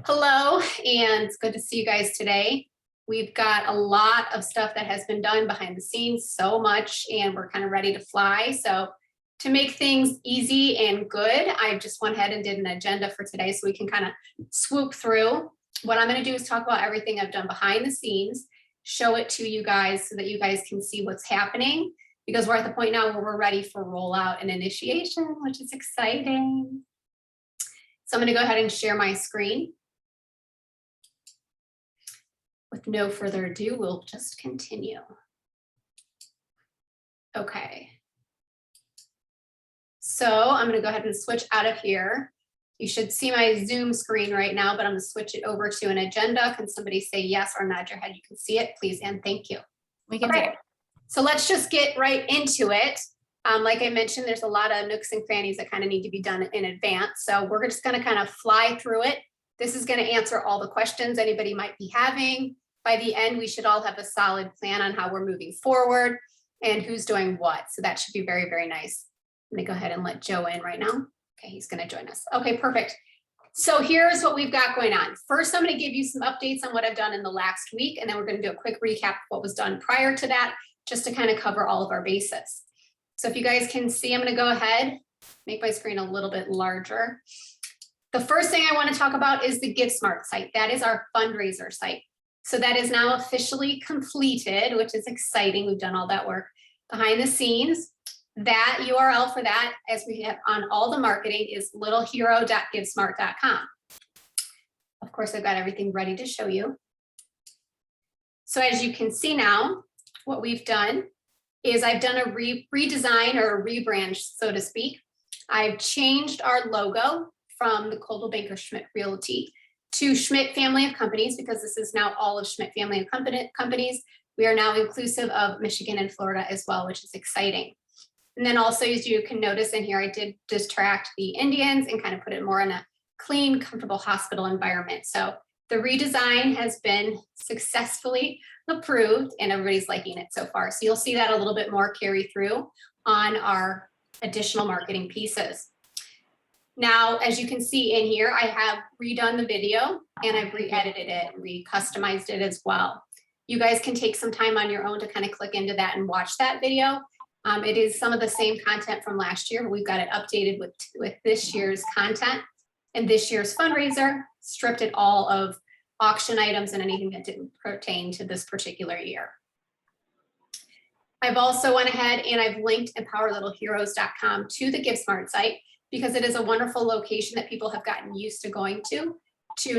Hello, and it's good to see you guys today. We've got a lot of stuff that has been done behind the scenes, so much, and we're kind of ready to fly. So to make things easy and good, I just went ahead and did an agenda for today so we can kind of swoop through. What I'm going to do is talk about everything I've done behind the scenes, show it to you guys so that you guys can see what's happening, because we're at the point now where we're ready for rollout and initiation, which is exciting. So I'm going to go ahead and share my screen. With no further ado, we'll just continue. Okay. So I'm going to go ahead and switch out of here. You should see my Zoom screen right now, but I'm going to switch it over to an agenda. Can somebody say yes or nod your head? You can see it, please, and thank you. We can do it. So let's just get right into it. Like I mentioned, there's a lot of nooks and crannies that kind of need to be done in advance. So we're just going to kind of fly through it. This is going to answer all the questions anybody might be having. By the end, we should all have a solid plan on how we're moving forward and who's doing what. So that should be very, very nice. I'm going to go ahead and let Joe in right now. Okay, he's going to join us. Okay, perfect. So here's what we've got going on. First, I'm going to give you some updates on what I've done in the last week, and then we're going to do a quick recap of what was done prior to that, just to kind of cover all of our bases. So if you guys can see, I'm going to go ahead, make my screen a little bit larger. The first thing I want to talk about is the GiveSmart site. That is our fundraiser site. So that is now officially completed, which is exciting. We've done all that work behind the scenes. That URL for that, as we have on all the marketing, is littlehero.givesmart.com. Of course, I've got everything ready to show you. So as you can see now, what we've done is I've done a redesign or a rebrand, so to speak. I've changed our logo from the Coldwell Banker Schmidt Realty to Schmidt Family of Companies, because this is now all of Schmidt Family of Companies. We are now inclusive of Michigan and Florida as well, which is exciting. And then also, as you can notice in here, I did distract the Indians and kind of put it more in a clean, comfortable hospital environment. So the redesign has been successfully approved and everybody's liking it so far. So you'll see that a little bit more carry through on our additional marketing pieces. Now, as you can see in here, I have redone the video and I've re-edited it, re-customized it as well. You guys can take some time on your own to kind of click into that and watch that video. It is some of the same content from last year, but we've got it updated with this year's content and this year's fundraiser, stripped it all of auction items and anything that didn't pertain to this particular year. I've also went ahead and I've linked empowerlittleheroes.com to the GiveSmart site, because it is a wonderful location that people have gotten used to going to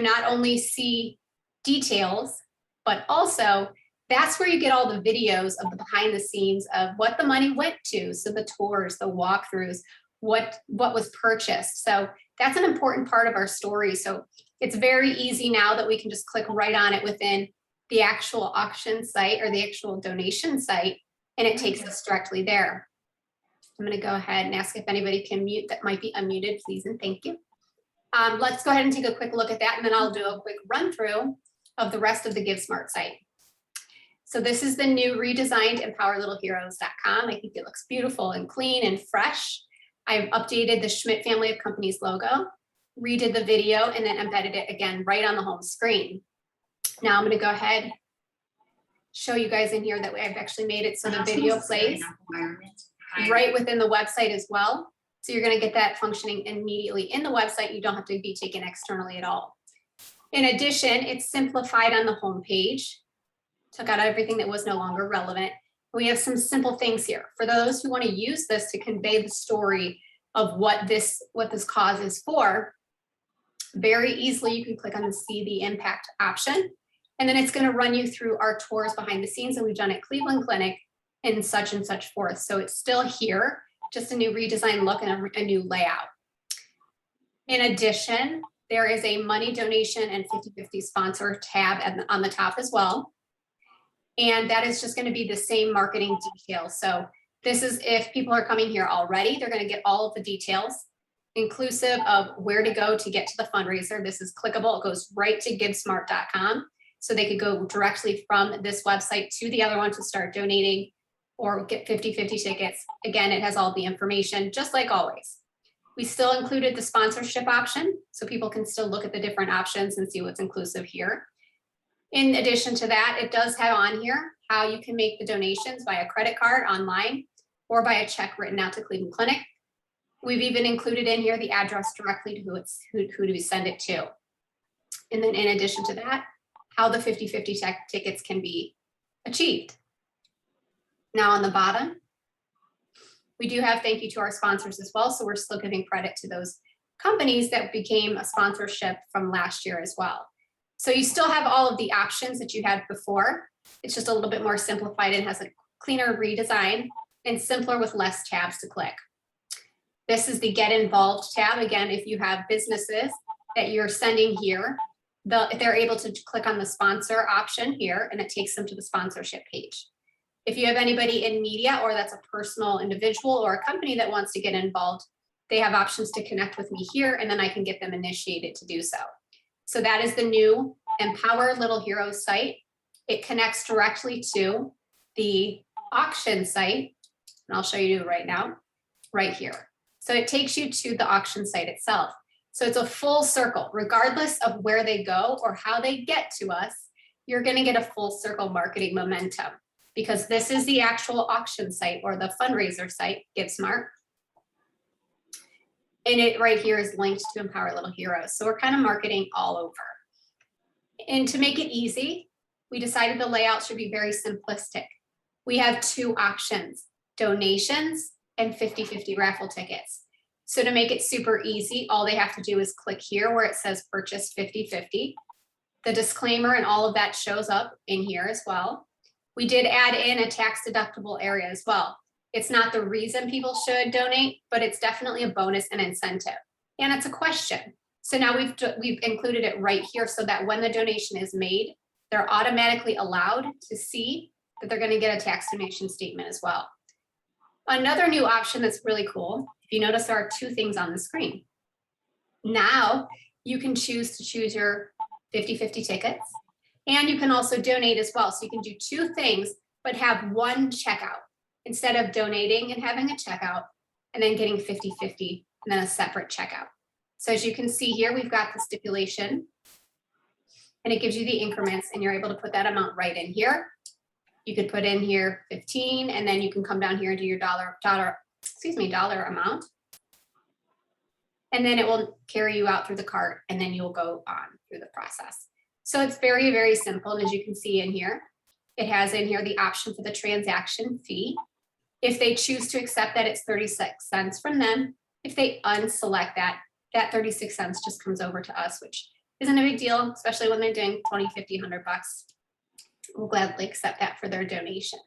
not only see details, but also that's where you get all the videos of the behind the scenes of what the money went to. So the tours, the walkthroughs, what was purchased. So that's an important part of our story. So it's very easy now that we can just click right on it within the actual auction site or the actual donation site, and it takes us directly there. I'm going to go ahead and ask if anybody can mute that might be unmuted, please, and thank you. Let's go ahead and take a quick look at that, and then I'll do a quick run through of the rest of the GiveSmart site. So this is the new redesigned empowerlittleheroes.com. I think it looks beautiful and clean and fresh. I've updated the Schmidt Family of Companies logo, redid the video, and then embedded it again right on the home screen. Now I'm going to go ahead, show you guys in here that I've actually made it so the video plays right within the website as well. So you're going to get that functioning immediately in the website. You don't have to be taken externally at all. In addition, it's simplified on the home page. Took out everything that was no longer relevant. We have some simple things here for those who want to use this to convey the story of what this cause is for. Very easily, you can click on the See the Impact option, and then it's going to run you through our tours behind the scenes that we've done at Cleveland Clinic and such forth. So it's still here, just a new redesigned look and a new layout. In addition, there is a money donation and 50/50 sponsor tab on the top as well. And that is just going to be the same marketing details. So this is if people are coming here already, they're going to get all of the details, inclusive of where to go to get to the fundraiser. This is clickable. It goes right to givesmart.com. So they could go directly from this website to the other one to start donating or get 50/50 tickets. Again, it has all the information, just like always. We still included the sponsorship option, so people can still look at the different options and see what's inclusive here. In addition to that, it does have on here how you can make the donations by a credit card online or by a check written out to Cleveland Clinic. We've even included in here the address directly to who to send it to. And then in addition to that, how the 50/50 tickets can be achieved. Now on the bottom, we do have thank you to our sponsors as well. So we're still giving credit to those companies that became a sponsorship from last year as well. So you still have all of the options that you had before. It's just a little bit more simplified and has a cleaner redesign and simpler with less tabs to click. This is the Get Involved tab. Again, if you have businesses that you're sending here, they're able to click on the sponsor option here and it takes them to the sponsorship page. If you have anybody in media or that's a personal individual or a company that wants to get involved, they have options to connect with me here and then I can get them initiated to do so. So that is the new Empower Little Heroes site. It connects directly to the auction site, and I'll show you right now, right here. So it takes you to the auction site itself. So it's a full circle, regardless of where they go or how they get to us, you're gonna get a full circle marketing momentum because this is the actual auction site or the fundraiser site, GiveSmart. And it right here is linked to Empower Little Heroes. So we're kind of marketing all over. And to make it easy, we decided the layout should be very simplistic. We have two options, donations and 50/50 raffle tickets. So to make it super easy, all they have to do is click here where it says purchase 50/50. The disclaimer and all of that shows up in here as well. We did add in a tax deductible area as well. It's not the reason people should donate, but it's definitely a bonus and incentive. And it's a question. So now we've included it right here so that when the donation is made, they're automatically allowed to see that they're going to get a tax donation statement as well. Another new option that's really cool, if you notice there are two things on the screen. Now you can choose your 50/50 tickets and you can also donate as well. So you can do two things, but have one checkout. Instead of donating and having a checkout and then getting 50/50 and then a separate checkout. So as you can see here, we've got the stipulation and it gives you the increments and you're able to put that amount right in here. You could put in here 15 and then you can come down here and do your dollar amount. And then it will carry you out through the cart and then you'll go on through the process. So it's very, very simple. And as you can see in here, it has in here the option for the transaction fee. If they choose to accept that, it's 36 cents from them. If they unselect that, that 36 cents just comes over to us, which isn't a big deal, especially when they're doing 20, 50, 100 bucks. We'll gladly accept that for their donation.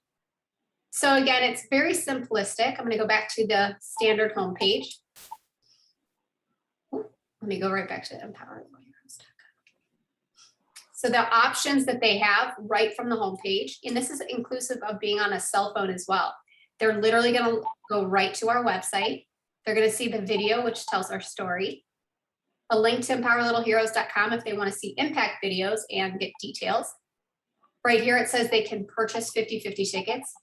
So again, it's very simplistic. I'm gonna go back to the standard homepage. Let me go right back to empowerheroes.com. So the options that they have right from the homepage, and this is inclusive of being on a cell phone as well. They're literally gonna go right to our website. They're gonna see the video, which tells our story. A link to empowerlittleheroes.com if they wanna see impact videos and get details. Right here, it says they can purchase 50/50 tickets,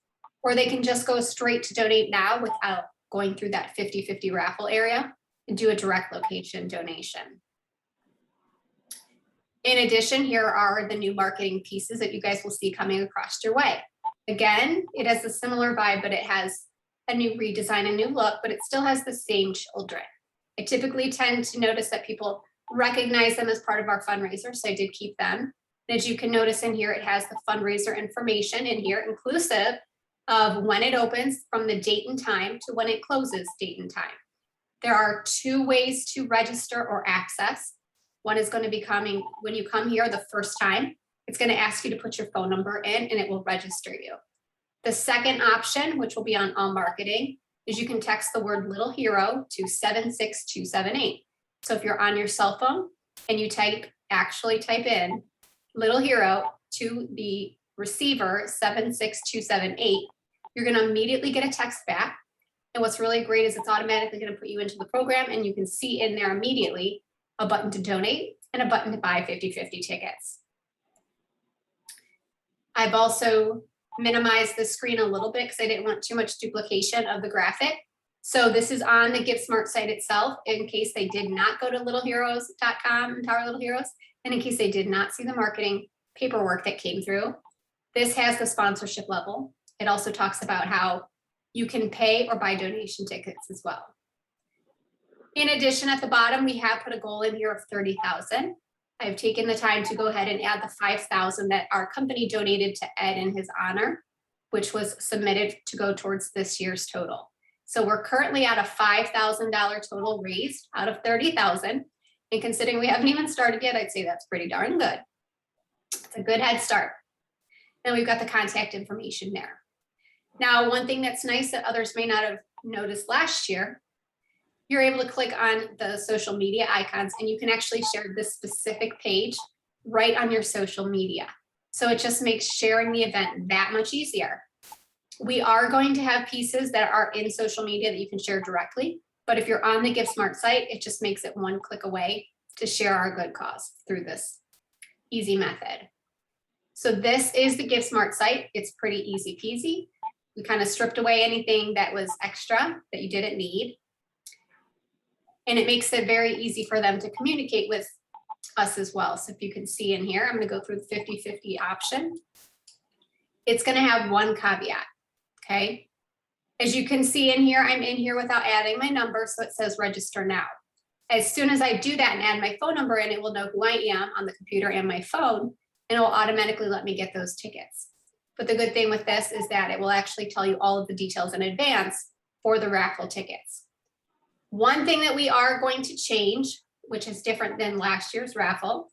or they can just go straight to donate now without going through that 50/50 raffle area and do a direct location donation. In addition, here are the new marketing pieces that you guys will see coming across your way. Again, it has a similar vibe, but it has a new redesign, a new look, but it still has the same children. I typically tend to notice that people recognize them as part of our fundraiser, so I did keep them. And as you can notice in here, it has the fundraiser information in here, inclusive of when it opens from the date and time to when it closes date and time. There are two ways to register or access. One is going to be coming when you come here the first time. It's going to ask you to put your phone number in and it will register you. The second option, which will be on all marketing, is you can text the word Little Hero to 76278. So if you're on your cell phone and you actually type in Little Hero to the receiver 76278, you're going to immediately get a text back. And what's really great is it's automatically going to put you into the program and you can see in there immediately a button to donate and a button to buy 50/50 tickets. I've also minimized the screen a little bit because I didn't want too much duplication of the graphic. So this is on the GiveSmart site itself, in case they did not go to littleheroes.com, Empower Little Heroes, and in case they did not see the marketing paperwork that came through. This has the sponsorship level. It also talks about how you can pay or buy donation tickets as well. In addition, at the bottom, we have put a goal in here of 30,000. I've taken the time to go ahead and add the 5,000 that our company donated to Ed in his honor, which was submitted to go towards this year's total. So we're currently at a $5,000 total raised out of 30,000. And considering we haven't even started yet, I'd say that's pretty darn good. It's a good head start. And we've got the contact information there. Now, one thing that's nice that others may not have noticed last year, you're able to click on the social media icons and you can actually share this specific page right on your social media. So it just makes sharing the event that much easier. We are going to have pieces that are in social media that you can share directly, but if you're on the GiveSmart site, it just makes it one click away to share our good cause through this easy method. So this is the GiveSmart site. It's pretty easy peasy. We kind of stripped away anything that was extra that you didn't need. And it makes it very easy for them to communicate with us as well. So if you can see in here, I'm going to go through the 50-50 option. It's going to have one caveat. Okay. As you can see in here, I'm in here without adding my number. So it says register now. As soon as I do that and add my phone number in, it will know who I am on the computer and my phone, and it will automatically let me get those tickets. But the good thing with this is that it will actually tell you all of the details in advance for the raffle tickets. One thing that we are going to change, which is different than last year's raffle,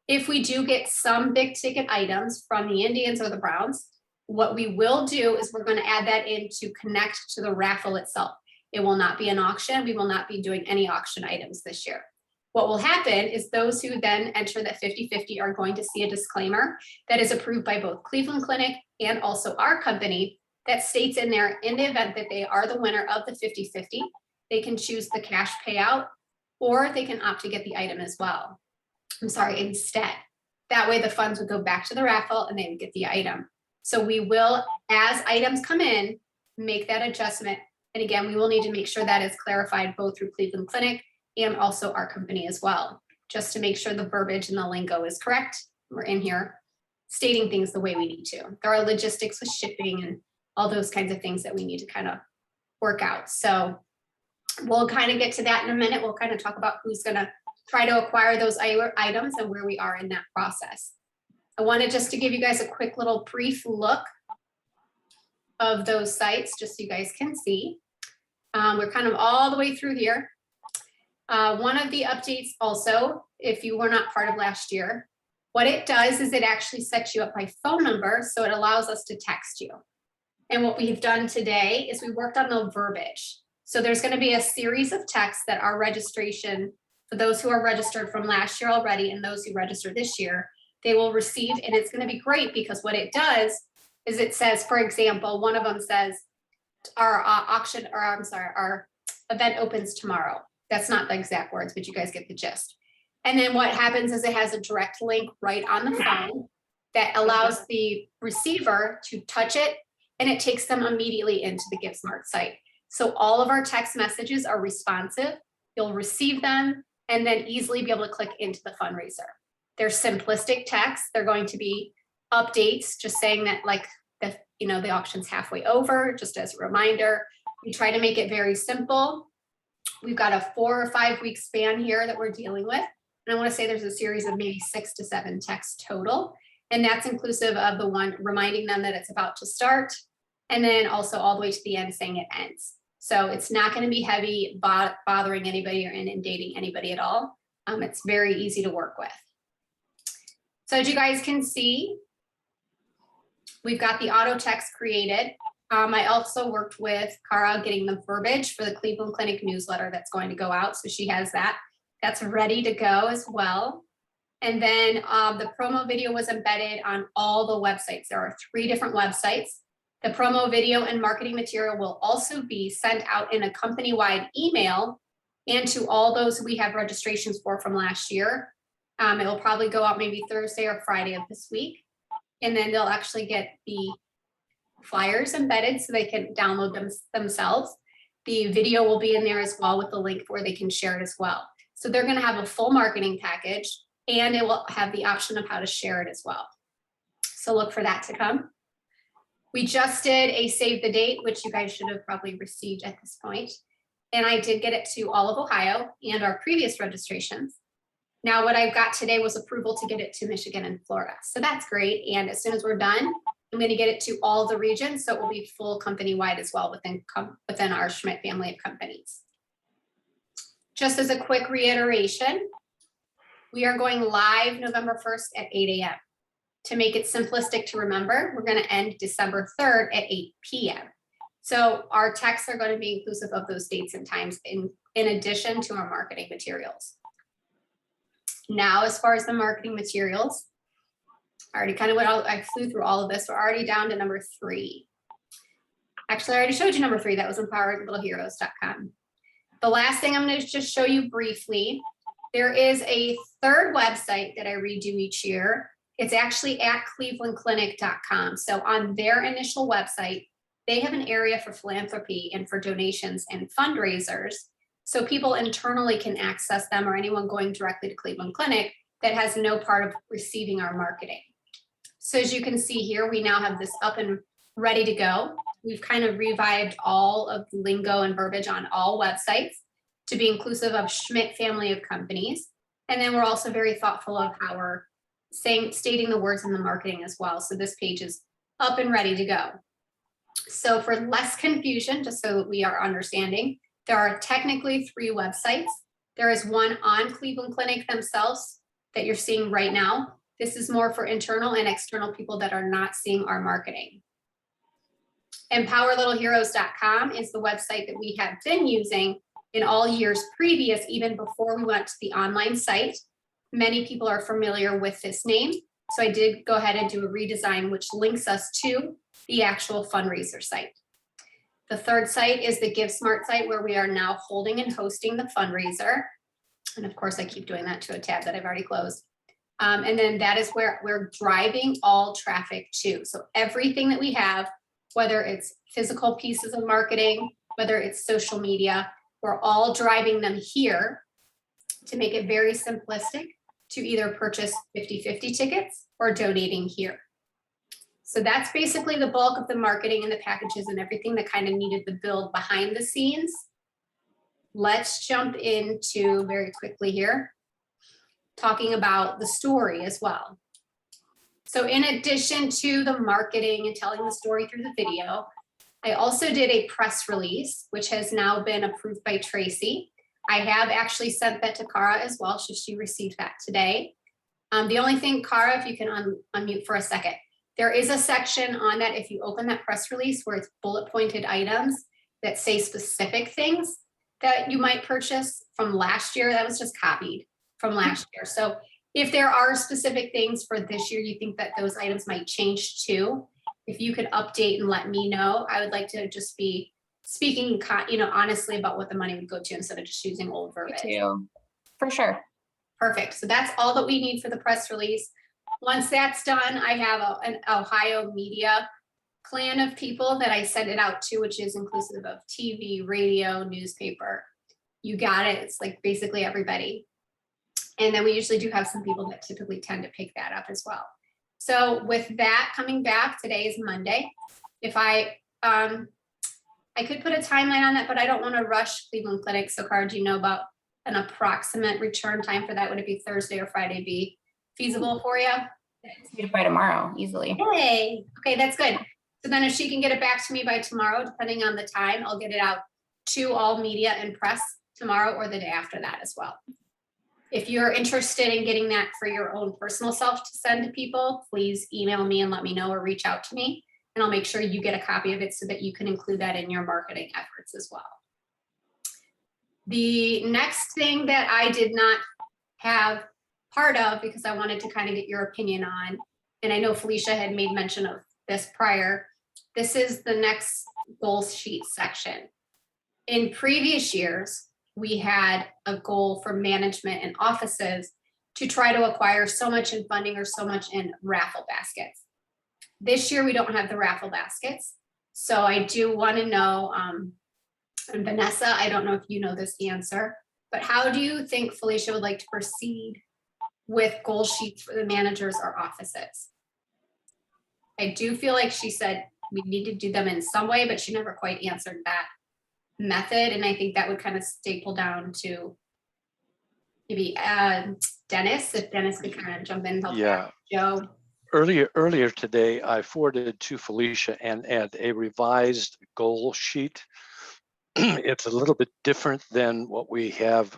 if we do get some big ticket items from the Indians or the Browns, what we will do is we're going to add that in to connect to the raffle itself. It will not be an auction. We will not be doing any auction items this year. What will happen is those who then enter that 50-50 are going to see a disclaimer that is approved by both Cleveland Clinic and also our company that states in there, in the event that they are the winner of the 50-50, they can choose the cash payout or they can opt to get the item as well. I'm sorry, instead. That way the funds would go back to the raffle and they would get the item. So we will, as items come in, make that adjustment. And again, we will need to make sure that is clarified both through Cleveland Clinic and also our company as well, just to make sure the verbiage and the lingo is correct. We're in here stating things the way we need to. There are logistics with shipping and all those kinds of things that we need to kind of work out. So we'll kind of get to that in a minute. We'll kind of talk about who's going to try to acquire those items and where we are in that process. I wanted just to give you guys a quick little brief look of those sites, just so you guys can see. We're kind of all the way through here. One of the updates also, if you were not part of last year, what it does is it actually sets you up by phone number, so it allows us to text you. And what we've done today is we worked on the verbiage. So there's going to be a series of texts that our registration, for those who are registered from last year already and those who registered this year, they will receive, and it's going to be great because what it does is it says, for example, one of them says, our our event opens tomorrow. That's not the exact words, but you guys get the gist. And then what happens is it has a direct link right on the phone that allows the receiver to touch it, and it takes them immediately into the GiveSmart site. So all of our text messages are responsive. You'll receive them and then easily be able to click into the fundraiser. They're simplistic texts. They're going to be updates, just saying that like the auction's halfway over, just as a reminder. We try to make it very simple. We've got a 4 or 5 week span here that we're dealing with. And I want to say there's a series of maybe 6 to 7 texts total. And that's inclusive of the one reminding them that it's about to start. And then also all the way to the end saying it ends. So it's not going to be heavy bothering anybody or inundating anybody at all. It's very easy to work with. So as you guys can see, we've got the auto text created. I also worked with Cara getting the verbiage for the Cleveland Clinic newsletter that's going to go out. So she has that. That's ready to go as well. And then the promo video was embedded on all the websites. There are 3 different websites. The promo video and marketing material will also be sent out in a company-wide email and to all those we have registrations for from last year. It will probably go out maybe Thursday or Friday of this week. And then they'll actually get the flyers embedded so they can download them themselves. The video will be in there as well with the link where they can share it as well. So they're going to have a full marketing package, and it will have the option of how to share it as well. So look for that to come. We just did a save the date, which you guys should have probably received at this point. And I did get it to all of Ohio and our previous registrations. Now what I've got today was approval to get it to Michigan and Florida. So that's great. And as soon as we're done, I'm going to get it to all the regions. So it will be full company-wide as well within our Schmidt family of companies. Just as a quick reiteration, we are going live November 1st at 8 a.m. To make it simplistic to remember, we're going to end December 3rd at 8 p.m. So our texts are going to be inclusive of those dates and times in addition to our marketing materials. Now, as far as the marketing materials, I already kind of I flew through all of this. We're already down to number 3. Actually, I already showed you number 3. That was empoweredlittleheroes.com. The last thing I'm going to just show you briefly, there is a third website that I redo each year. It's actually at clevelandclinic.com. So on their initial website, they have an area for philanthropy and for donations and fundraisers. So people internally can access them, or anyone going directly to Cleveland Clinic that has no part of receiving our marketing. So as you can see here, we now have this up and ready to go. We've kind of revived all of the lingo and verbiage on all websites to be inclusive of Schmidt family of companies. And then we're also very thoughtful of how we're stating the words in the marketing as well. So this page is up and ready to go. So for less confusion, just so that we are understanding, there are technically 3 websites. There is one on Cleveland Clinic themselves that you're seeing right now. This is more for internal and external people that are not seeing our marketing. EmpowerLittleHeroes.com is the website that we have been using in all years previous, even before we went to the online site. Many people are familiar with this name. So I did go ahead and do a redesign, which links us to the actual fundraiser site. The third site is the GiveSmart site, where we are now holding and hosting the fundraiser. And of course, I keep doing that to a tab that I've already closed. And then that is where we're driving all traffic to. So everything that we have, whether it's physical pieces of marketing, whether it's social media, we're all driving them here to make it very simplistic to either purchase 50/50 tickets or donating here. So that's basically the bulk of the marketing and the packages and everything that kind of needed the build behind the scenes. Let's jump into very quickly here, talking about the story as well. So in addition to the marketing and telling the story through the video, I also did a press release, which has now been approved by Tracy. I have actually sent that to Cara as well. She received that today. The only thing, Cara, if you can unmute for a second, there is a section on that if you open that press release where it's bullet pointed items that say specific things that you might purchase from last year. That was just copied from last year. So if there are specific things for this year, you think that those items might change too, if you could update and let me know. I would like to just be speaking, honestly about what the money would go to instead of just using old verbiage. Me too. For sure. Perfect. So that's all that we need for the press release. Once that's done, I have an Ohio media clan of people that I send it out to, which is inclusive of TV, radio, newspaper. You got it. It's like basically everybody. And then we usually do have some people that typically tend to pick that up as well. So with that coming back, today is Monday. If I could put a timeline on that, but I don't want to rush Cleveland Clinic. So Cara, do you know about an approximate return time for that? Would it be Thursday or Friday be feasible for you? By tomorrow, easily. Yay. Okay, that's good. So then if she can get it back to me by tomorrow, depending on the time, I'll get it out to all media and press tomorrow or the day after that as well. If you're interested in getting that for your own personal self to send to people, please email me and let me know or reach out to me. And I'll make sure you get a copy of it so that you can include that in your marketing efforts as well. The next thing that I did not have part of, because I wanted to kind of get your opinion on, and I know Felicia had made mention of this prior, this is the next goals sheet section. In previous years, we had a goal for management and offices to try to acquire so much in funding or so much in raffle baskets. This year, we don't have the raffle baskets. So I do want to know And Vanessa, I don't know if you know this answer, but how do you think Felicia would like to proceed with goal sheets for the managers or offices? I do feel like she said we need to do them in some way, but she never quite answered that method. And I think that would kind of staple down to maybe Dennis, if Dennis could kind of jump in. Help Yeah. Joe. Earlier today, I forwarded to Felicia and Ed a revised goal sheet. It's a little bit different than what we have,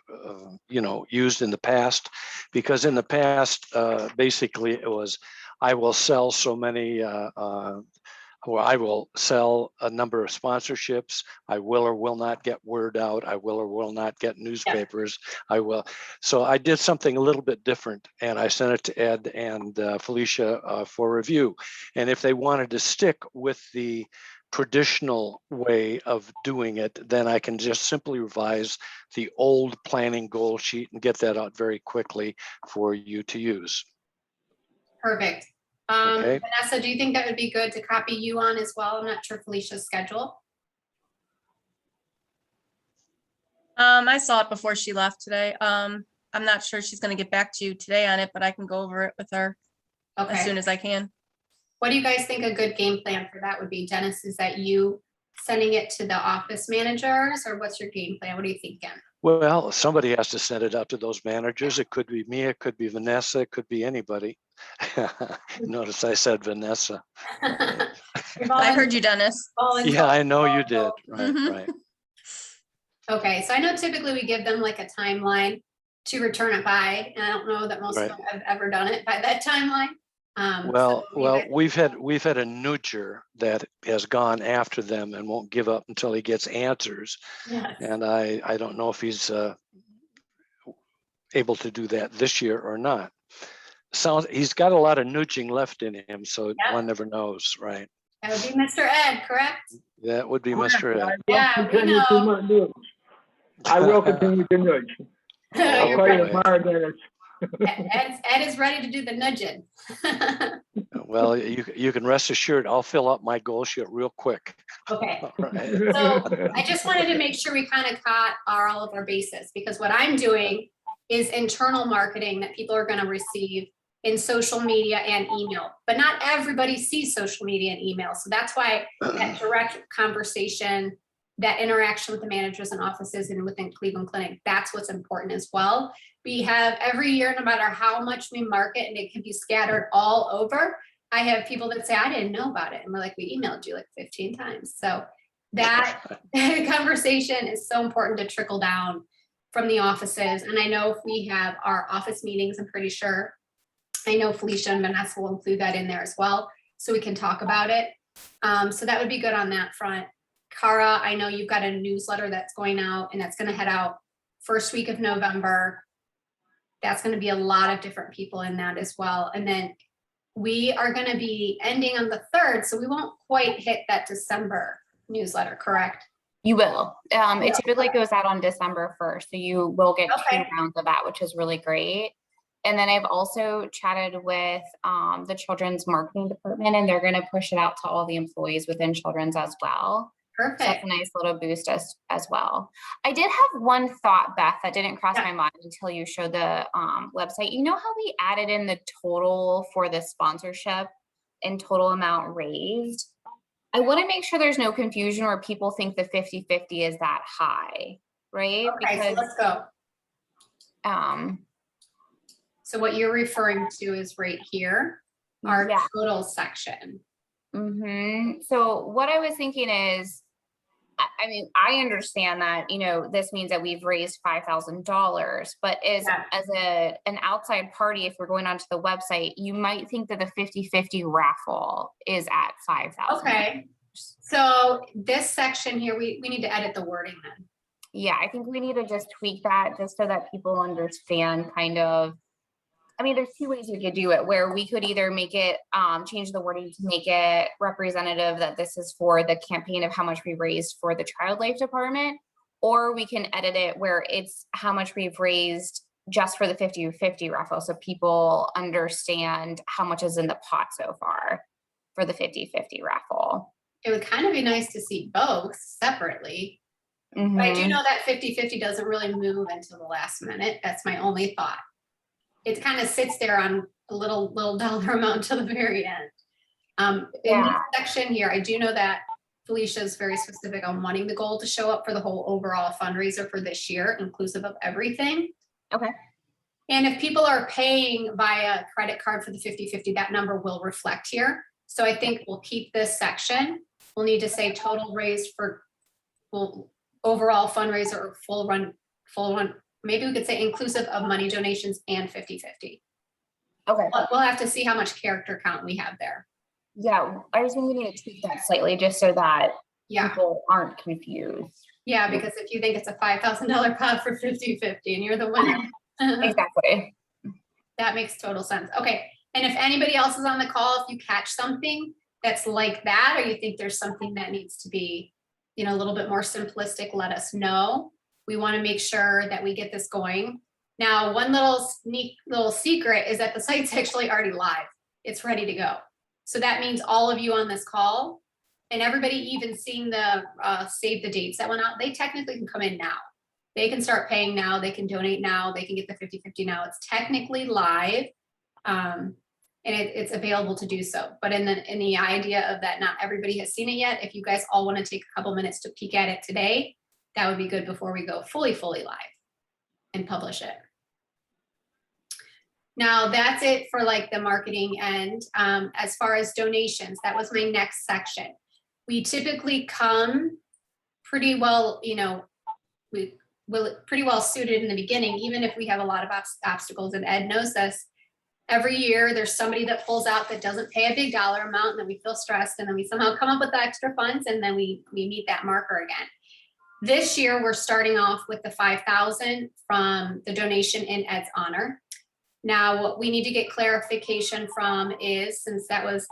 used in the past, because in the past, basically it was, I will sell so many, or I will sell a number of sponsorships. I will or will not get word out. I will or will not get newspapers. I will. So I did something a little bit different, and I sent it to Ed and Felicia for review. And if they wanted to stick with the traditional way of doing it, then I can just simply revise the old planning goal sheet and get that out very quickly for you to use. Perfect. Okay. Vanessa, do you think that would be good to copy you on as well? I'm not sure Felicia's schedule. I saw it before she left today. I'm not sure she's gonna get back to you today on it, but I can go over it with her as Okay. soon as I can. What do you guys think a good game plan for that would be? Dennis, is that you sending it to the office managers, or what's your game plan? What are you thinking? Well, somebody has to send it out to those managers. It could be me, it could be Vanessa, it could be anybody. Notice I said Vanessa. I heard you, Dennis. Yeah, I know you did. Right, Mhm. right. Okay, so I know typically we give them like a timeline to return it by, and I don't know that most of Right. them have ever done it by that timeline. Well, So you guys- we've had a nudger that has gone after them and won't give up until he gets answers. Yes. And I don't know if he's able to do that this year or not. He's got a lot of nudging left in him, so Yeah. one never knows, right? That would be Mr. Ed, correct? That would be Mr. Ed. Yeah, we Continue to know. nudge. I will continue to nudge. I'll You're call you right. tomorrow, Dennis. Ed is ready to do the nudging. Well, you can rest assured, I'll fill up my goal sheet real quick. Okay. All right. So I just wanted to make sure we kind of caught all of our bases, because what I'm doing is internal marketing that people are going to receive in social media and email, but not everybody sees social media and email. So that's why that direct conversation, that interaction with the managers and offices and within Cleveland Clinic, that's what's important as well. We have every year, no matter how much we market, and it can be scattered all over, I have people that say, I didn't know about it. And we're like, we emailed you like 15 times. So that conversation is so important to trickle down from the offices. And I know if we have our office meetings, I'm pretty sure, I know Felicia and Vanessa will include that in there as well, so we can talk about it. So that would be good on that front. Cara, I know you've got a newsletter that's going out, and that's going to head out first week of November. That's going to be a lot of different people in that as well. And then we are going to be ending on the 3rd, so we won't quite hit that December newsletter, correct? You will. It typically goes out on December 1st, so you will get Okay. 2 rounds of that, which is really great. And then I've also chatted with the children's marketing department, and they're going to push it out to all the employees within children's as well. So that's Perfect. a nice little boost as well. I did have one thought, Beth, that didn't cross Yeah. my mind until you showed the website. You know how we added in the total for the sponsorship and total amount raised? I want to make sure there's no confusion where people think the 50-50 is that high, right? Okay, so let's go. um, So what you're referring to is right here, our Yeah. total section. So what I was thinking is, I mean, I understand that, this means that we've raised $5,000, but Yeah. as an outside party, if we're going onto the website, you might think that the 50-50 raffle is at 5,000. Okay, so this section here, we need to edit the wording then. Yeah, I think we need to just tweak that just so that people understand kind of, I mean, there's 2 ways we could do it, where we could either make it, change the wording to make it representative that this is for the campaign of how much we raised for the child life department, or we can edit it where it's how much we've raised just for the 50-50 raffle, so people understand how much is in the pot so far for the 50-50 raffle. It would kind of be nice to see both separately. But I do Mhm. know that 50-50 doesn't really move until the last minute. That's my only thought. It kind of sits there on a little dollar amount till the very end. In this Yeah. section here, I do know that Felicia is very specific on wanting the goal to show up for the whole overall fundraiser for this year, inclusive of everything. Okay. And if people are paying via credit card for the 50-50, that number will reflect here. So I think we'll keep this section. We'll need to say total raised for full overall fundraiser or full run, maybe we could say inclusive of money donations and 50-50. Okay. But we'll have to see how much character count we have there. Yeah, I was thinking we need to tweak that slightly just so that Yeah, people aren't confused. yeah, because if you think it's a $5,000 pot for 50-50 and you're the winner. Exactly. That makes total sense. Okay, and if anybody else is on the call, if you catch something that's like that, or you think there's something that needs to be, you know, a little bit more simplistic, let us know. We want to make sure that we get this going. Now, one little sneak little secret is that the site's actually already live. It's ready to go. So that means all of you on this call and everybody even seeing the save the dates that went out, they technically can come in now. They can start paying now, they can donate now, they can get the 50-50 now. It's technically live. And it's available to do so. But in the idea of that, not everybody has seen it yet. If you guys all want to take a couple minutes to peek at it today, that would be good before we go fully live and publish it. Now that's it for like the marketing end. As far as donations, that was my next section. We typically come pretty well, you know, we will pretty well suited in the beginning, even if we have a lot of obstacles, and Ed knows this. Every year there's somebody that pulls out that doesn't pay a big dollar amount, and then we feel stressed, and then we somehow come up with the extra funds, and then we meet that marker again. This year we're starting off with the 5,000 from the donation in Ed's honor. Now, what we need to get clarification from is, since that was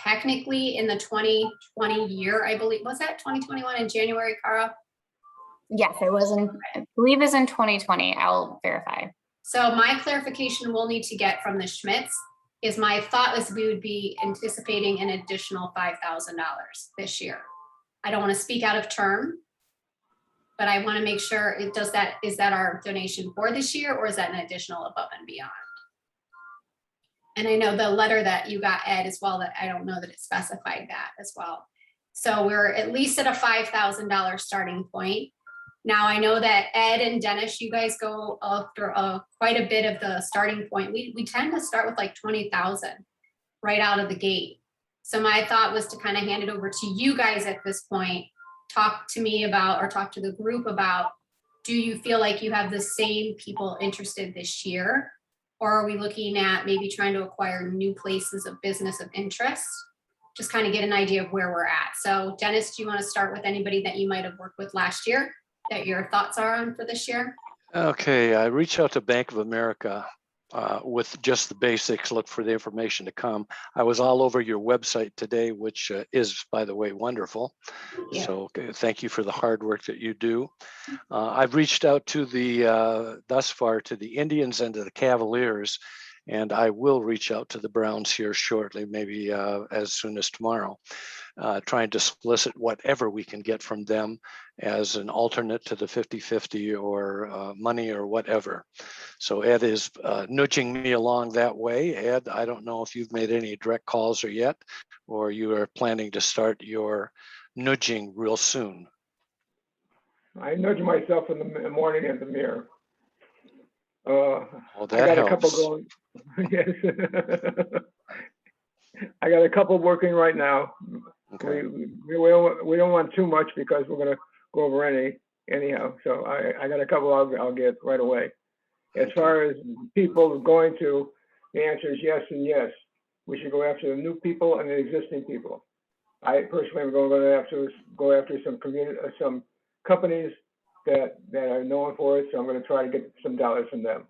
technically in the 2020 year, I believe, was that 2021 in January, Cara? Yes, I believe is in 2020. I'll verify. So my clarification we'll need to get from the Schmitz is, my thought was we would be anticipating an additional $5,000 this year. I don't want to speak out of term, but I want to make sure it does that. Is that our donation for this year, or is that an additional above and beyond? And I know the letter that you got, Ed, as well, that I don't know that it specified that as well. So we're at least at a $5,000 starting point. Now, I know that Ed and Dennis, you guys go after quite a bit of the starting point. We tend to start with like 20,000 right out of the gate. So my thought was to kind of hand it over to you guys at this point. Talk to me about, or talk to the group about, do you feel like you have the same people interested this year? Or are we looking at maybe trying to acquire new places of business of interest? Just kind of get an idea of where we're at. So Dennis, do you want to start with anybody that you might have worked with last year that your thoughts are on for this year? Okay, I reached out to Bank of America with just the basics, look for the information to come. I was all over your website today, which is, by the way, wonderful. Yeah. So thank you for the hard work that you do. I've reached out to thus far to the Indians and to the Cavaliers, and I will reach out to the Browns here shortly, maybe as soon as tomorrow, trying to solicit whatever we can get from them as an alternate to the 50-50 or money or whatever. So Ed is nudging me along that way. Ed, I don't know if you've made any direct calls or yet, or you are planning to start your nudging real soon. I nudge myself in the morning in the mirror. Well, I that got a couple helps. going. Yes. I got a couple working right now. Okay. We don't want too much because we're gonna go over anyhow. So I got a couple I'll get right away. As far as people going to, the answer is yes and yes. We should go after the new people and the existing people. I personally am going to have to go after some companies that are known for it. So I'm going to try to get some dollars from them.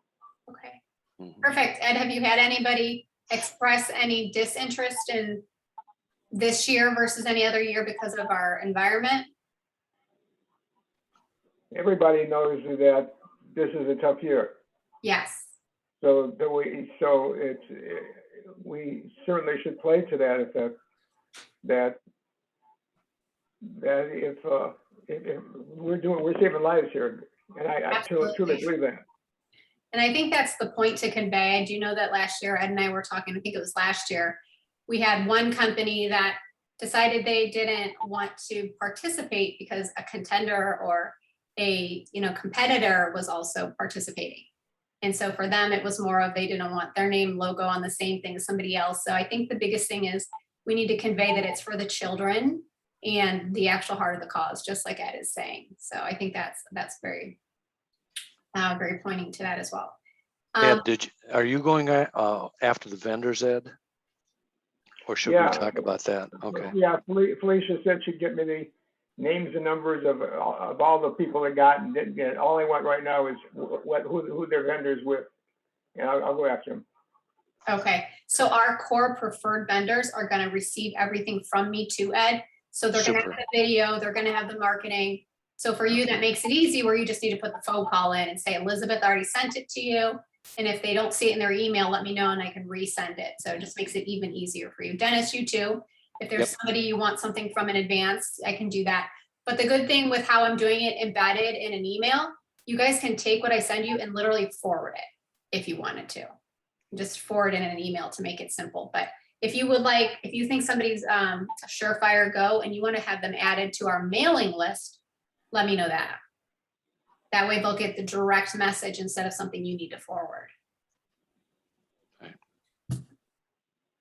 Okay, Mhm. perfect. Ed, have you had anybody express any disinterest in this year versus any other year because of our environment? Everybody knows that this is a tough year. Yes. So we certainly should play to that if we're saving lives here. And I truly Absolutely. believe that. And I think that's the point to convey. I do know that last year, Ed and I were talking, I think it was last year, we had one company that decided they didn't want to participate because a contender or a, competitor was also participating. And so for them, it was more of they didn't want their name logo on the same thing as somebody else. So I think the biggest thing is we need to convey that it's for the children and the actual heart of the cause, just like Ed is saying. So I think that's very, very pointing to that as well. Ed, are you going after the vendors, Ed? Or should Yeah. we talk about that? Okay. Yeah, Felicia said she'd get me the names and numbers of all the people that got and didn't get. All I want right now is who their vendors with. And I'll go after them. Okay, so our core preferred vendors are gonna receive everything from me to Ed. So they're gonna have Super. the video, they're gonna have the marketing. So for you, that makes it easy where you just need to put the phone call in and say, Elizabeth already sent it to you. And if they don't see it in their email, let me know and I can resend it. So it just makes it even easier for you. Dennis, you too. If there's Yep. somebody you want something from in advance, I can do that. But the good thing with how I'm doing it embedded in an email, you guys can take what I send you and literally forward it if you wanted to. Just forward it in an email to make it simple. But if you would like, if you think somebody's a surefire go and you want to have them added to our mailing list, let me know that. That way they'll get the direct message instead of something you need to forward. Right.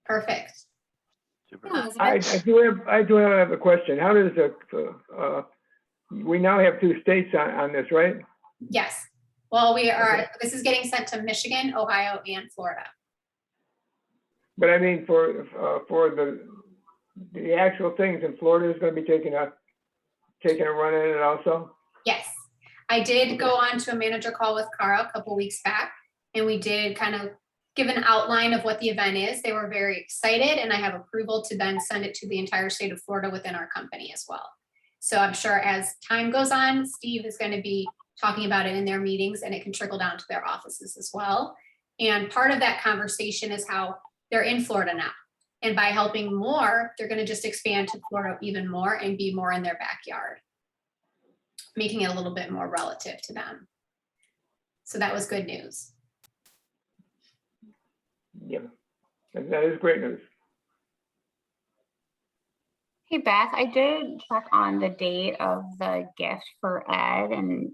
Perfect. Super. I do have a question. How does we now have 2 states on this, right? Yes. Well, this is getting sent to Michigan, Ohio, and Florida. But I mean, for the actual things in Florida is going to be taking a run at it also. Yes. I did go on to a manager call with Cara a couple weeks back, and we did kind of give an outline of what the event is. They were very excited, and I have approval to then send it to the entire state of Florida within our company as well. So I'm sure as time goes on, Steve is going to be talking about it in their meetings, and it can trickle down to their offices as well. And part of that conversation is how they're in Florida now. And by helping more, they're going to just expand to Florida even more and be more in their backyard, making it a little bit more relative to them. So that was good news. Yeah, that is great news. Hey Beth, I did check on the date of the gift for Ed, and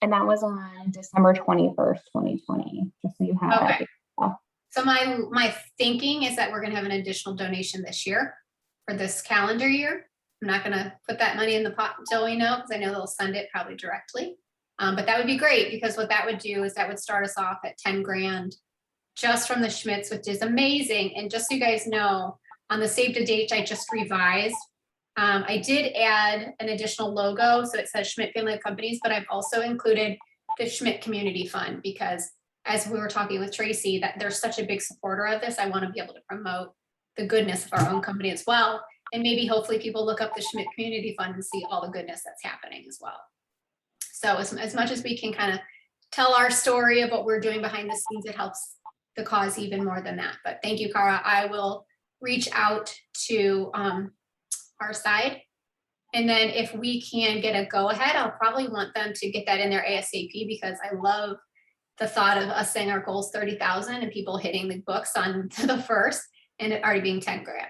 that was on December 21st, 2020. Just so you have that. Okay. So my thinking is that we're gonna have an additional donation this year for this calendar year. I'm not gonna put that money in the pot until we know, because I know they'll send it probably directly. But that would be great, because what that would do is that would start us off at 10 grand just from the Schmitz, which is amazing. And just so you guys know, on the save the date, I just revised. I did add an additional logo, so it says Schmidt Family of Companies, but I've also included the Schmidt Community Fund, because as we were talking with Tracy, that they're such a big supporter of this. I want to be able to promote the goodness of our own company as well. And maybe hopefully people look up the Schmidt Community Fund and see all the goodness that's happening as well. So as much as we can kind of tell our story of what we're doing behind the scenes, it helps the cause even more than that. But thank you, Cara. I will reach out to our side. And then if we can get a go ahead, I'll probably want them to get that in there ASAP, because I love the thought of us saying our goal is 30,000 and people hitting the books on the first and it already being 10 grand.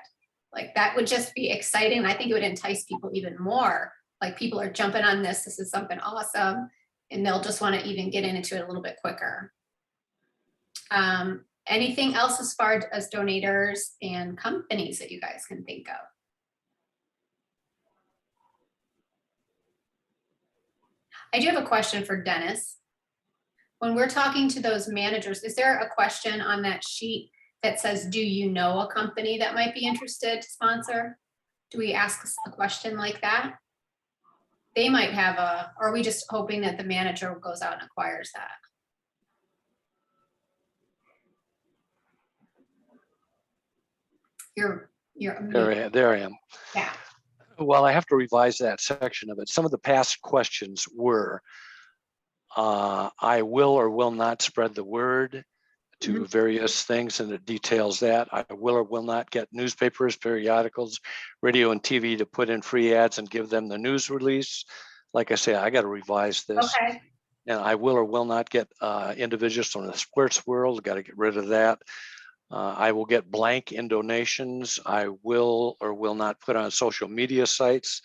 Like that would just be exciting. I think it would entice people even more. Like people are jumping on this. This is something awesome. And they'll just want to even get into it a little bit quicker. Anything else as far as donators and companies that you guys can think of? I do have a question for Dennis. When we're talking to those managers, is there a question on that sheet that says, do you know a company that might be interested to sponsor? Do we ask a question like that? They might have or are we just hoping that the manager goes out and acquires that? You're There I am. yeah. Well, I have to revise that section of it. Some of the past questions were, I will or will not spread the word. to various things, and it details that. I will or will not get newspapers, periodicals, radio and TV to put in free ads and give them the news release. Like I say, I got to revise this. Okay, And I will or will not get individuals from the sports world. Got to get rid of that. I will get blank in donations. I will or will not put on social media sites.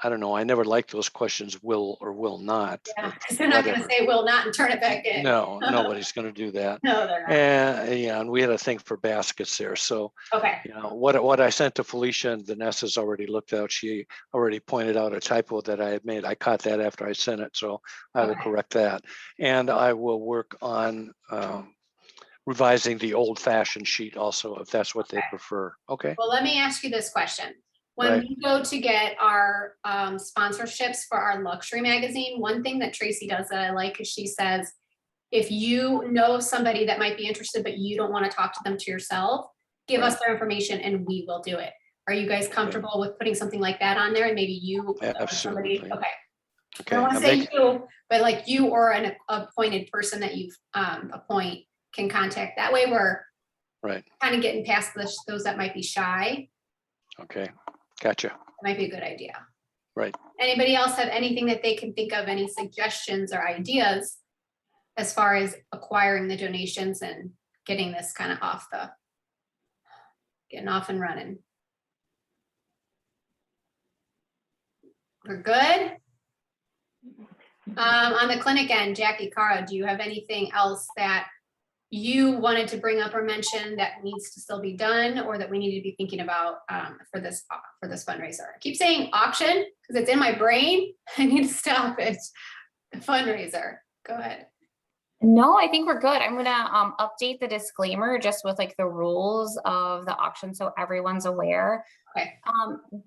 I don't know. I never liked those questions, will or will not. yeah, because they're not gonna Whatever. say will not and turn it back in. No, nobody's going to do that. No, they're not. And yeah, and we had a thing for baskets there. So, Okay, you know, what I sent to Felicia and Vanessa's already looked out. She already pointed out a typo that I had made. I caught that after I sent it, so I will Okay. correct that. And I will work on revising the old-fashioned sheet also, if that's what they Okay. prefer. Okay. well, let me ask you this question. When Right. we go to get our sponsorships for our luxury magazine, one thing that Tracy does that I like is she says, if you know of somebody that might be interested, but you don't want to talk to them to yourself, give us their information and we will do it. Are you guys comfortable with putting something like that on there and maybe you know somebody? Absolutely. Okay. I Okay. don't want to I'm say making- you, but like you or an appointed person that you've appoint can contact. That way we're Right. kind of getting past those that might be shy. Okay. Gotcha. Might be a good idea. Right. Anybody else have anything that they can think of, any suggestions or ideas as far as acquiring the donations and getting this kind of getting off and running? We're good? On the clinic end, Jackie, Cara, do you have anything else that you wanted to bring up or mention that needs to still be done or that we need to be thinking about for this fundraiser? I keep saying auction because it's in my brain. I need to stop it. The fundraiser. Go ahead. No, I think we're good. I'm gonna update the disclaimer just with like the rules of the auction so everyone's aware. Okay.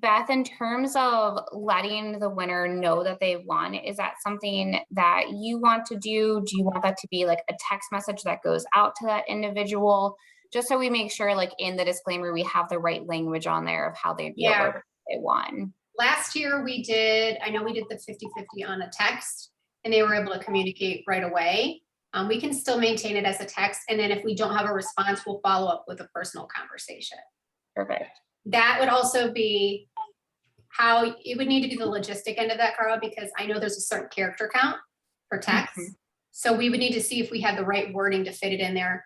Beth, in terms of letting the winner know that they won, is that something that you want to do? Do you want that to be like a text message that goes out to that individual? Just so we make sure like in the disclaimer, we have the right language on there of how they'd be Yeah. alerted they won. Last year I know we did the 50-50 on a text and they were able to communicate right away. We can still maintain it as a text. And then if we don't have a response, we'll follow up with a personal conversation. Perfect. That would also be how it would need to be the logistic end of that, Carl, because I know there's a certain character count for text. Mhm. So we would need to see if we had the right wording to fit it in there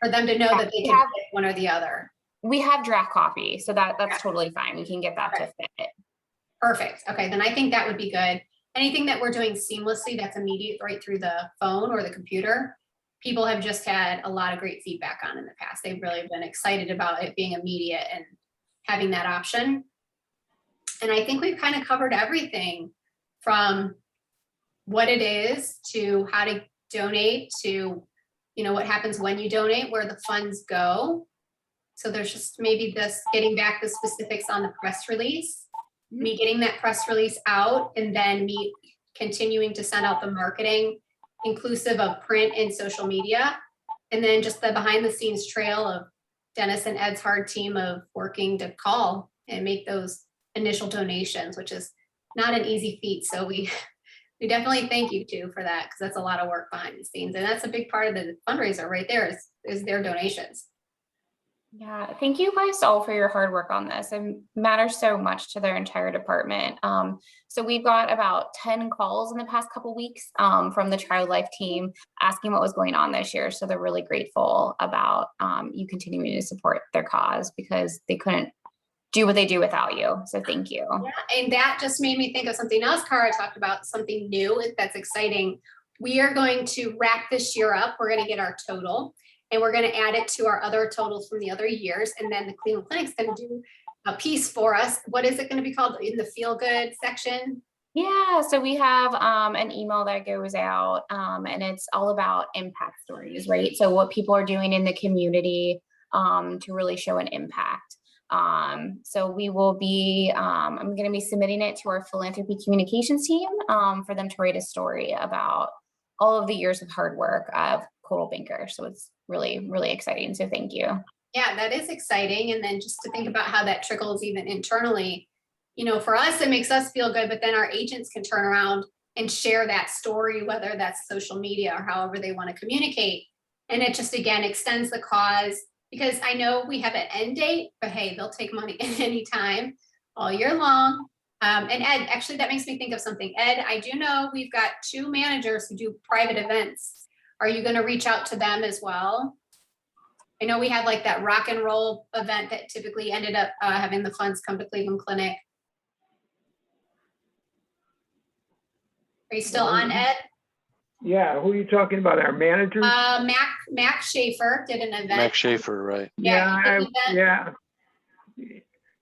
for them to know Yeah, that they we can have- pick one or the other. We have draft copy, so that's Yeah. totally fine. We can get that to fit. Perfect. Okay, then I think that would be good. Anything that we're doing seamlessly that's immediate right through the phone or the computer, people have just had a lot of great feedback on in the past. They've really been excited about it being immediate and having that option. And I think we've kind of covered everything from what it is to how to donate to, what happens when you donate, where the funds go. So there's just maybe this getting back the specifics on the press release, me getting that press release out and then me continuing to send out the marketing inclusive of print and social media. And then just the behind the scenes trail of Dennis and Ed's hard team of working to call and make those initial donations, which is not an easy feat. So we definitely thank you too for that, because that's a lot of work behind the scenes. And that's a big part of the fundraiser right there is their donations. Yeah, thank you guys all for your hard work on this. It matters so much to their entire department. So we've got about 10 calls in the past couple weeks from the Child Life team asking what was going on this year. So they're really grateful about you continuing to support their cause because they couldn't do what they do without you. So thank you. Yeah, and that just made me think of something else. Cara talked about something new that's exciting. We are going to wrap this year up. We're going to get our total. And we're going to add it to our other totals from the other years. And then the Cleveland Clinic's going to do a piece for us. What is it going to be called in the feel good section? Yeah, so we have an email that goes out and it's all about impact stories, right? So what people are doing in the community to really show an impact. So we will be, I'm going to be submitting it to our philanthropy communications team for them to write a story about all of the years of hard work of Coldwell Banker. So it's really, really exciting. So thank you. Yeah, that is exciting. And then just to think about how that trickles even internally, for us, it makes us feel good, but then our agents can turn around and share that story, whether that's social media or however they want to communicate. And it just, again, extends the cause, because I know we have an end date, but hey, they'll take money at any time, all year long. And Ed, actually, that makes me think of something. Ed, I do know we've got 2 managers who do private events. Are you gonna reach out to them as well? I know we had like that rock and roll event that typically ended up having the funds come to Cleveland Clinic. Are you still on, Ed? Yeah, who are you talking about? Our managers? Mac Schaefer did an event. Max Schaefer, right? Yeah, he did an event.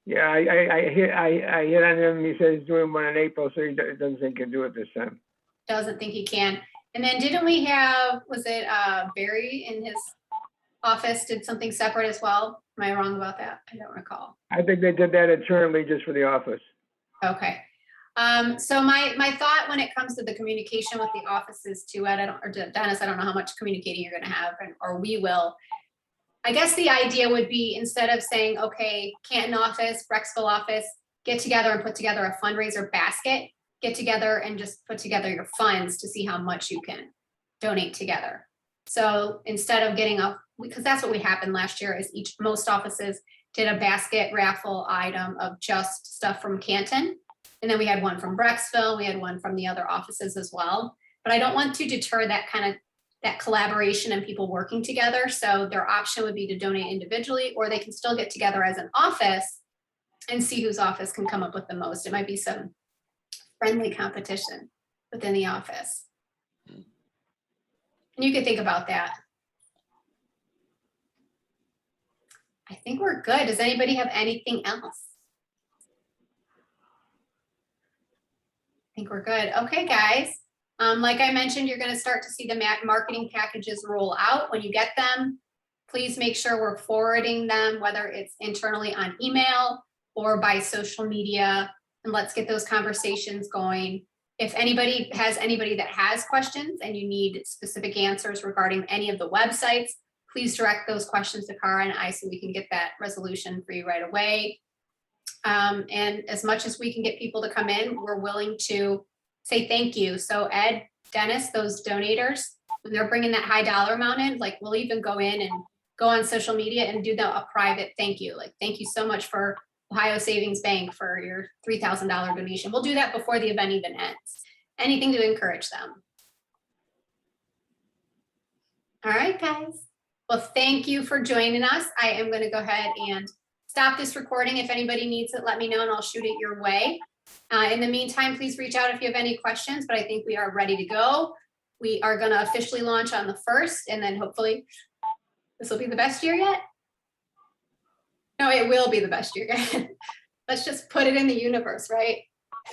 Yeah, I hit on him. He said he's doing one in April, so he doesn't think he'll do it this time. Doesn't think he can. And then didn't we have, was it Barry in his office did something separate as well? Am I wrong about that? I don't recall. I think they did that internally just for the office. Okay. So my thought when it comes to the communication with the offices too, Ed, or Dennis, I don't know how much communicating you're gonna have, or we will. I guess the idea would be, instead of saying, okay, Canton office, Brecksville office, get together and put together a fundraiser basket, get together and just put together your funds to see how much you can donate together. So instead of getting because that's what happened last year, is most offices did a basket raffle item of just stuff from Canton. And then we had one from Brecksville, we had one from the other offices as well. But I don't want to deter that that collaboration and people working together. So their option would be to donate individually, or they can still get together as an office and see whose office can come up with the most. It might be some friendly competition within the office. And you can think about that. I think we're good. Does anybody have anything else? I think we're good. Okay, guys. Like I mentioned, you're going to start to see the marketing packages roll out. When you get them, please make sure we're forwarding them, whether it's internally on email or by social media, and let's get those conversations going. If anybody that has questions and you need specific answers regarding any of the websites, please direct those questions to Cara and I so we can get that resolution for you right away. And as much as we can get people to come in, we're willing to say thank you. So Ed, Dennis, those donators, when they're bringing that high dollar amount in, like we'll even go in and go on social media and do a private thank you. Like, thank you so much for Ohio Savings Bank for your $3,000 donation. We'll do that before the event even ends. Anything to encourage them. All right, guys. Well, thank you for joining us. I am going to go ahead and stop this recording. If anybody needs it, let me know and I'll shoot it your way. In the meantime, please reach out if you have any questions, but I think we are ready to go. We are going to officially launch on the 1st, and then hopefully this will be the best year yet. No, it will be the best year yet. Let's just put it in the universe, right?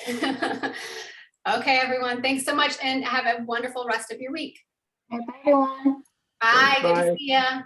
Okay, everyone. Thanks so much and have a wonderful rest of your week. Bye, everyone. Bye. Good to Bye. see ya.